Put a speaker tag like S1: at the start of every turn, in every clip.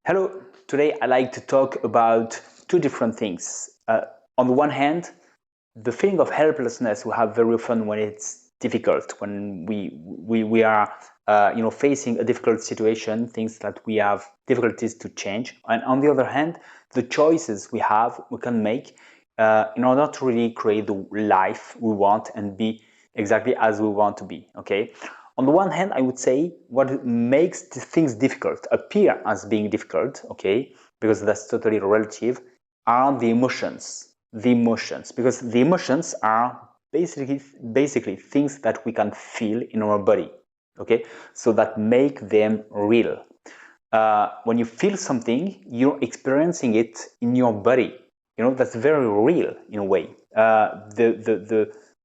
S1: Hello, today I like to talk about two different things. On the one hand, the feeling of helplessness we have very often when it's difficult, when we are facing a difficult situation, things that we have difficulties to change. And on the other hand, the choices we can make in order to really create the life we want and be exactly as we want to be. Okay. On the one hand, I would say what makes things difficult appear as being difficult, okay, because that's totally relative, are the emotions. The emotions, because the emotions are basically things that we can feel in our body, okay, so that make them real. When you feel something, you're experiencing it in your body. That's very real in a way.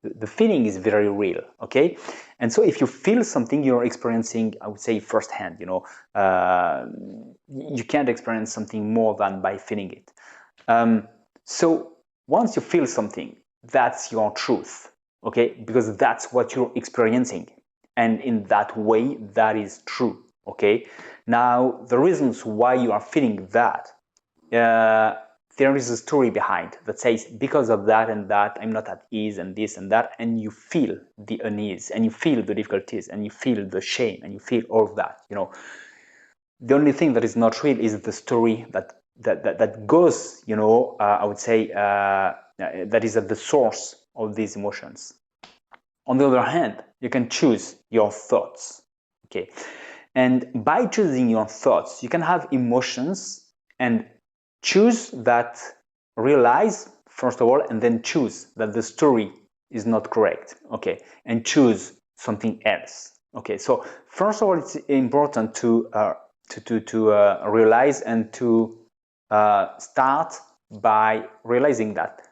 S1: The feeling is very real, okay? And so if you feel something, you're experiencing, I would say, firsthand. You can't experience something more than by feeling it. So once you feel something, that's your truth, okay? Because that's what you're experiencing. And in that way, that is true, okay? Now, the reasons why you are feeling that, there is a story behind that says, because of that and that, I'm not at ease and this and that, and you feel the unease, and you feel the difficulties, and you feel the shame, and you feel all of that, The only thing that is not real is the story that goes, I would say, that is at the source of these emotions. On the other hand, you can choose your thoughts, okay? And by choosing your thoughts, you can have emotions and choose that, realize, first of all, and then choose that the story is not correct, okay? And choose something else, okay? So first of all, it's important to realize and to start by realizing that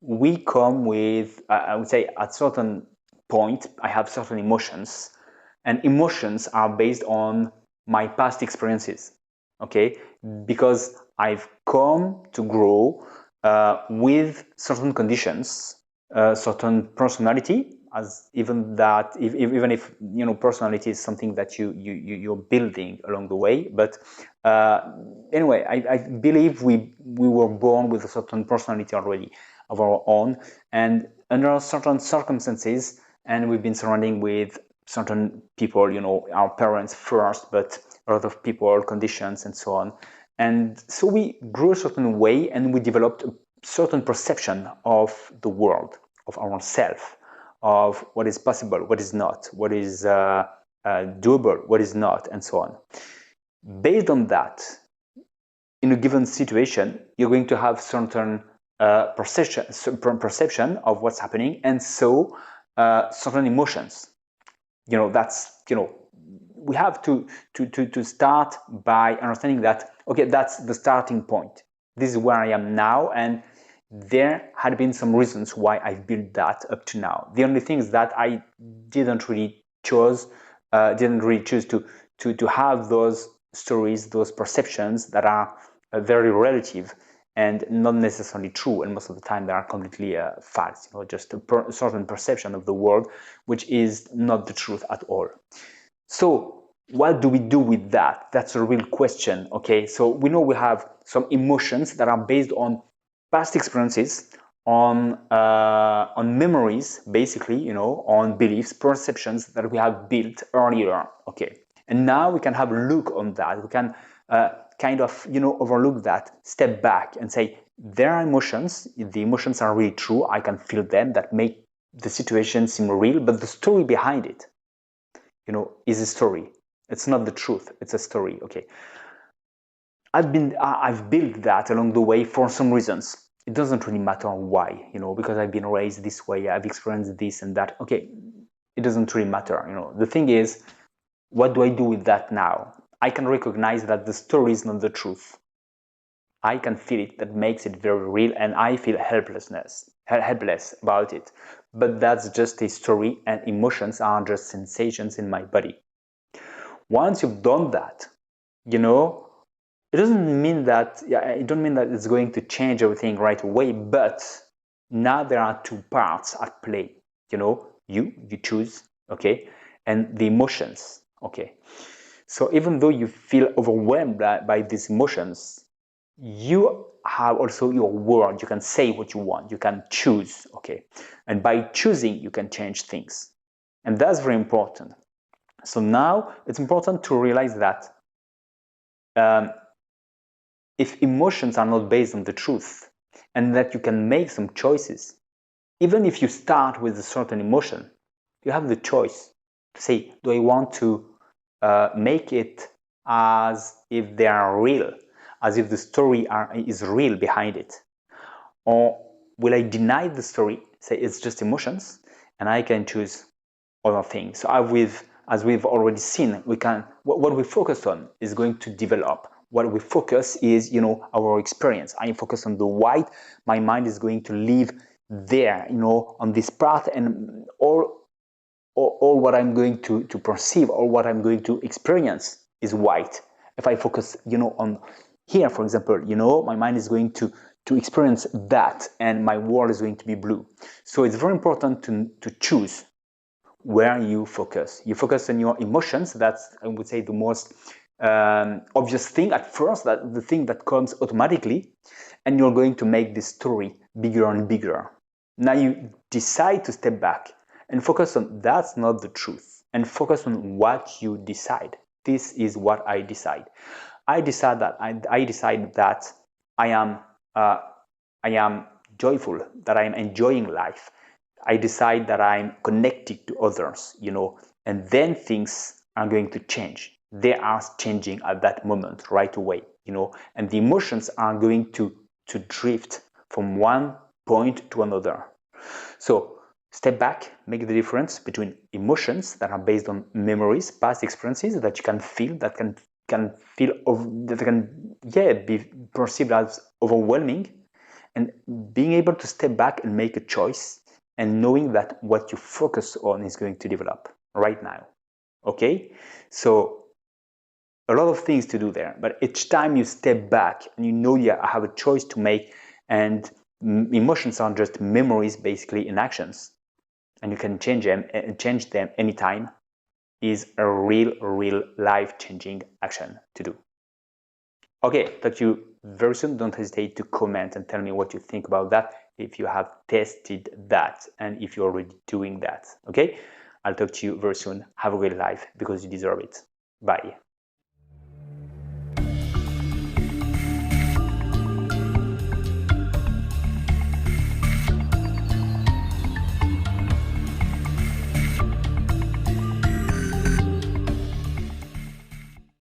S1: we come with, I would say, at certain point, I have certain emotions, and emotions are based on my past experiences, okay? Because I've come to grow with certain conditions, certain personality, as even if personality is something that you're building along the way. But anyway, I believe we were born with a certain personality already of our own, and under certain circumstances, and we've been surrounding with certain people, our parents first, but a lot of people, conditions, and so on. And so we grew a certain way, and we developed a certain perception of the world, of ourselves, of what is possible, what is not, what is doable, what is not, and so on. Based on that, in a given situation, you're going to have certain perception of what's happening, and so certain emotions. We have to start by understanding that, okay, that's the starting point. This is where I am now, and there had been some reasons why I've built that up to now. The only thing is that I didn't really choose to have those stories, those perceptions that are very relative and not necessarily true, and most of the time they are completely false, just a certain perception of the world, which is not the truth at all. So what do we do with that? That's a real question, okay? So we know we have some emotions that are based on past experiences, on memories, basically, on beliefs, perceptions that we have built earlier, okay? And now we can have a look on that. We can kind of, overlook that, step back and say, there are emotions, the emotions are really true, I can feel them, that make the situation seem real, but the story behind it, is a story. It's not the truth, it's a story, okay? I've built that along the way for some reasons. It doesn't really matter why, because I've been raised this way, I've experienced this and that, okay? It doesn't really matter, The thing is, what do I do with that now? I can recognize that the story is not the truth. I can feel it, that makes it very real, and I feel helpless about it. But that's just a story, and emotions are just sensations in my body. Once you've done that, it doesn't mean that, it don't mean that it's going to change everything right away, but now there are two parts at play. You choose, okay, and the emotions, okay. So even though you feel overwhelmed by these emotions, you have also your word. You can say what you want. You can choose, okay? And by choosing, you can change things. And that's very important. So now it's important to realize that if emotions are not based on the truth, and that you can make some choices, even if you start with a certain emotion, you have the choice to say, do I want to make it as if they are real, as if the story is real behind it? Or will I deny the story, say it's just emotions, and I can choose other things? So as we've already seen, we can what we focus on is going to develop. What we focus is, our experience. I focus on the white. My mind is going to live there, on this path, and all what I'm going to perceive, or what I'm going to experience is white. If I focus, on here, for example, my mind is going to experience that, and my world is going to be blue. So it's very important to choose where you focus. You focus on your emotions. That's, I would say, the most obvious thing at first, that the thing that comes automatically, and you're going to make this story bigger and bigger. Now you decide to step back and focus on that's not the truth, and focus on what you decide. This is what I decide. I decide that I am I am joyful, that I am enjoying life. I decide that I'm connected to others, and then things are going to change. They are changing at that moment right away, and the emotions are going to drift from one point to another. So step back, make the difference between emotions that are based on memories, past experiences that you can feel, that can feel that can be perceived as overwhelming, and being able to step back and make a choice, and knowing that what you focus on is going to develop right now. Okay, so a lot of things to do there, but each time you step back and I have a choice to make, and emotions are just memories basically in actions, and you can change them anytime, is a real life-changing action to do. Okay, talk to you very soon. Don't hesitate to comment and tell me what you think about that, if you have tested that, and if you're already doing that. Okay, I'll talk to you very soon. Have a great life, because you deserve it. Bye.